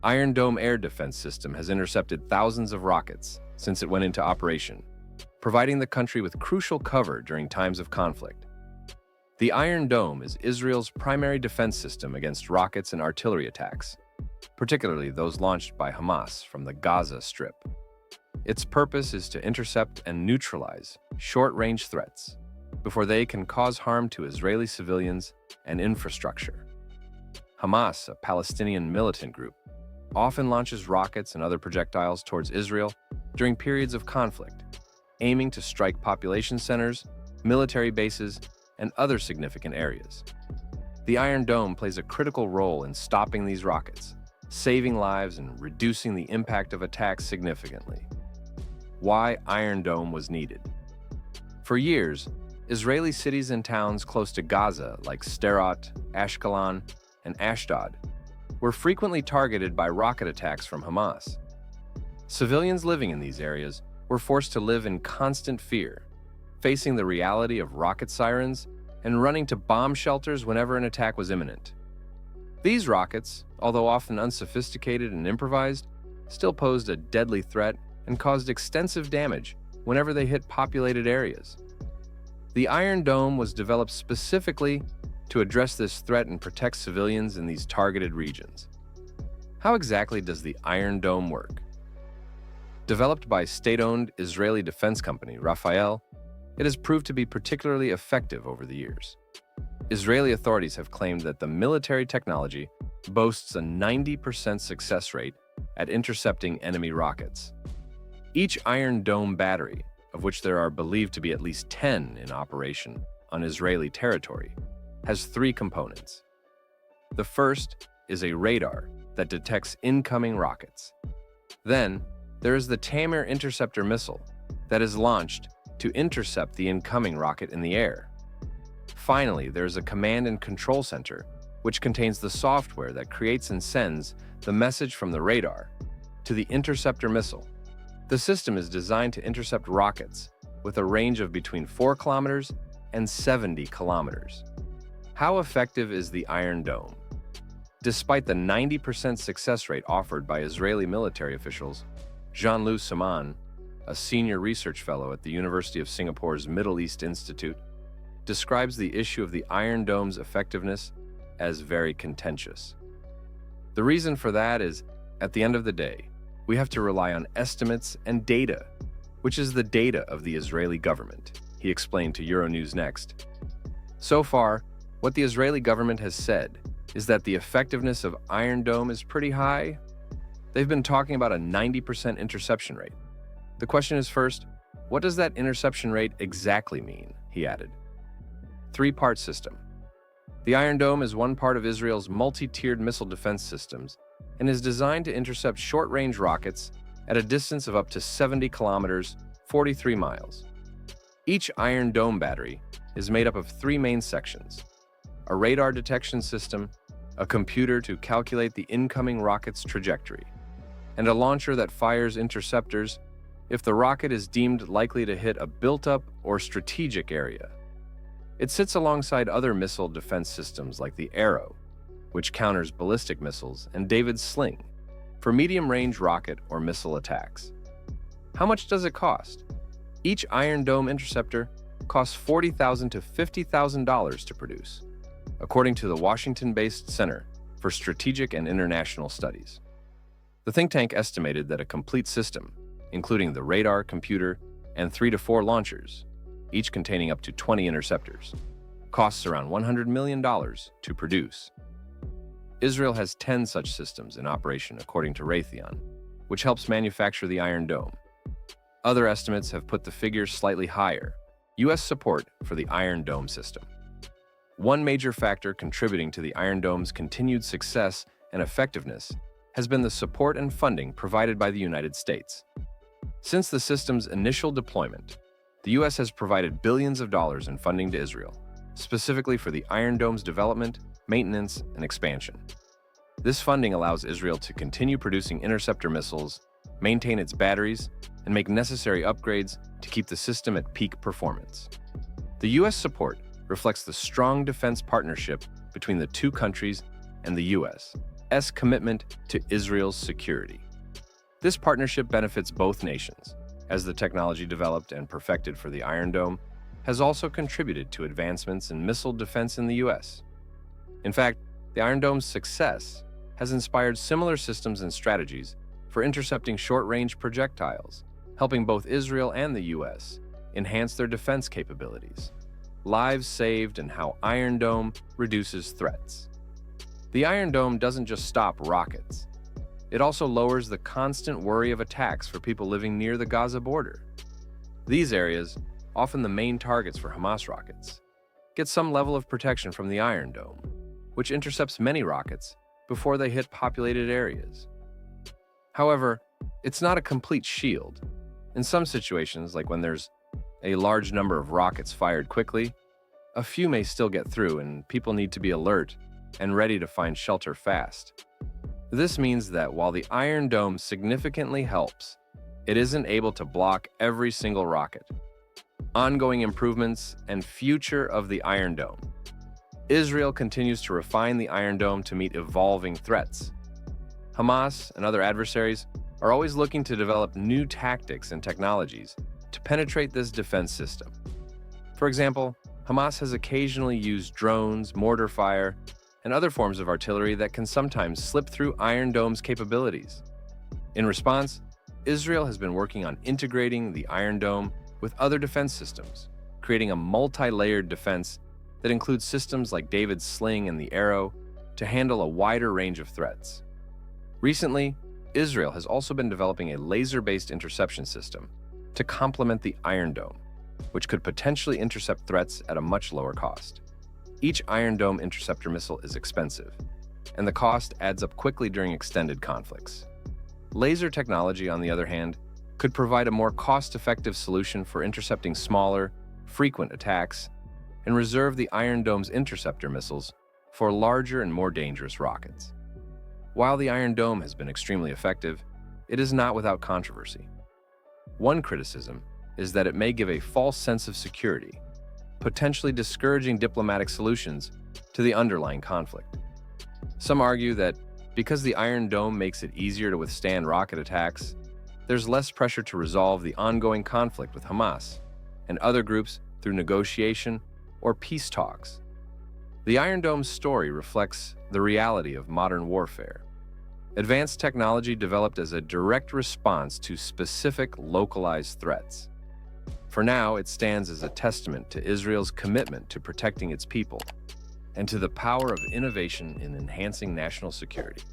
Iron Dome air defense system has intercepted thousands of rockets since it went into operation, providing the country with crucial cover during times of conflict. The Iron Dome is Israel's primary defense system against rockets and artillery attacks, particularly those launched by Hamas from the Gaza Strip. Its purpose is to intercept and neutralize short-range threats before they can cause harm to Israeli civilians and infrastructure. Hamas, a Palestinian militant group, often launches rockets and other projectiles towards Israel during periods of conflict, aiming to strike population centers, military bases, and other significant areas. The Iron Dome plays a critical role in stopping these rockets, saving lives and reducing the impact of attacks significantly. Why Iron Dome was needed. For years, Israeli cities and towns close to Gaza, like Sderot, Ashkelon, and Ashdod, were frequently targeted by rocket attacks from Hamas. Civilians living in these areas were forced to live in constant fear, facing the reality of rocket sirens and running to bomb shelters whenever an attack was imminent. These rockets, although often unsophisticated and improvised, still posed a deadly threat and caused extensive damage whenever they hit populated areas. The Iron Dome was developed specifically to address this threat and protect civilians in these targeted regions. How exactly does the Iron Dome work? Developed by state-owned Israeli defense company Rafael, it has proved to be particularly effective over the years. Israeli authorities have claimed that the military technology boasts a 90% success rate at intercepting enemy rockets. Each Iron Dome battery, of which there are believed to be at least 10 in operation on Israeli territory, has three components. The first is a radar that detects incoming rockets. Then, there is the Tamir interceptor missile that is launched to intercept the incoming rocket in the air. Finally, there is a command and control center, which contains the software that creates and sends the message from the radar to the interceptor missile. The system is designed to intercept rockets with a range of between 4 kilometers and 70 kilometers. How effective is the Iron Dome? Despite the 90% success rate offered by Israeli military officials, Jean-Louis Saman, a senior research fellow at the University of Singapore's Middle East Institute, describes the issue of the Iron Dome's effectiveness as very contentious. The reason for that is, at the end of the day, we have to rely on estimates and data, which is the data of the Israeli government, he explained to Euronews Next. So far, what the Israeli government has said is that the effectiveness of Iron Dome is pretty high. They've been talking about a 90% interception rate. The question is first, what does that interception rate exactly mean? He added. 3-part system. The Iron Dome is one part of Israel's multi-tiered missile defense systems and is designed to intercept short-range rockets at a distance of up to 70 kilometers, 43 miles. Each Iron Dome battery is made up of 3 main sections: a radar detection system, a computer to calculate the incoming rocket's trajectory, and a launcher that fires interceptors if the rocket is deemed likely to hit a built-up or strategic area. It sits alongside other missile defense systems like the Arrow, which counters ballistic missiles, and David's Sling, for medium-range rocket or missile attacks. How much does it cost? Each Iron Dome interceptor costs $40,000 to $50,000 to produce, according to the Washington-based Center for Strategic and International Studies. The think tank estimated that a complete system, including the radar, computer, and 3 to 4 launchers, each containing up to 20 interceptors, costs around $100 million to produce. Israel has 10 such systems in operation, according to Raytheon, which helps manufacture the Iron Dome. Other estimates have put the figures slightly higher. U.S. support for the Iron Dome system. One major factor contributing to the Iron Dome's continued success and effectiveness has been the support and funding provided by the United States. Since the system's initial deployment, the U.S. has provided billions of dollars in funding to Israel, specifically for the Iron Dome's development, maintenance, and expansion. This funding allows Israel to continue producing interceptor missiles, maintain its batteries, and make necessary upgrades to keep the system at peak performance. The U.S. support reflects the strong defense partnership between the two countries and the U.S., commitment to Israel's security. This partnership benefits both nations, as the technology developed and perfected for the Iron Dome has also contributed to advancements in missile defense in the U.S. In fact, the Iron Dome's success has inspired similar systems and strategies for intercepting short-range projectiles, helping both Israel and the U.S. enhance their defense capabilities. Lives saved and how Iron Dome reduces threats. The Iron Dome doesn't just stop rockets. It also lowers the constant worry of attacks for people living near the Gaza border. These areas, often the main targets for Hamas rockets, get some level of protection from the Iron Dome, which intercepts many rockets before they hit populated areas. However, it's not a complete shield. In some situations, like when there's a large number of rockets fired quickly, a few may still get through and people need to be alert and ready to find shelter fast. This means that while the Iron Dome significantly helps, it isn't able to block every single rocket. Ongoing improvements and future of the Iron Dome. Israel continues to refine the Iron Dome to meet evolving threats. Hamas and other adversaries are always looking to develop new tactics and technologies to penetrate this defense system. For example, Hamas has occasionally used drones, mortar fire, and other forms of artillery that can sometimes slip through Iron Dome's capabilities. In response, Israel has been working on integrating the Iron Dome with other defense systems, creating a multi-layered defense that includes systems like David's sling and the arrow to handle a wider range of threats. Recently, Israel has also been developing a laser-based interception system to complement the Iron Dome, which could potentially intercept threats at a much lower cost. Each Iron Dome interceptor missile is expensive, and the cost adds up quickly during extended conflicts. Laser technology, on the other hand, could provide a more cost-effective solution for intercepting smaller, frequent attacks and reserve the Iron Dome's interceptor missiles for larger and more dangerous rockets. While the Iron Dome has been extremely effective, it is not without controversy. One criticism is that it may give a false sense of security, potentially discouraging diplomatic solutions to the underlying conflict. Some argue that because the Iron Dome makes it easier to withstand rocket attacks, there's less pressure to resolve the ongoing conflict with Hamas and other groups through negotiation or peace talks. The Iron Dome's story reflects the reality of modern warfare. Advanced technology developed as a direct response to specific localized threats. For now, it stands as a testament to Israel's commitment to protecting its people and to the power of innovation in enhancing national security.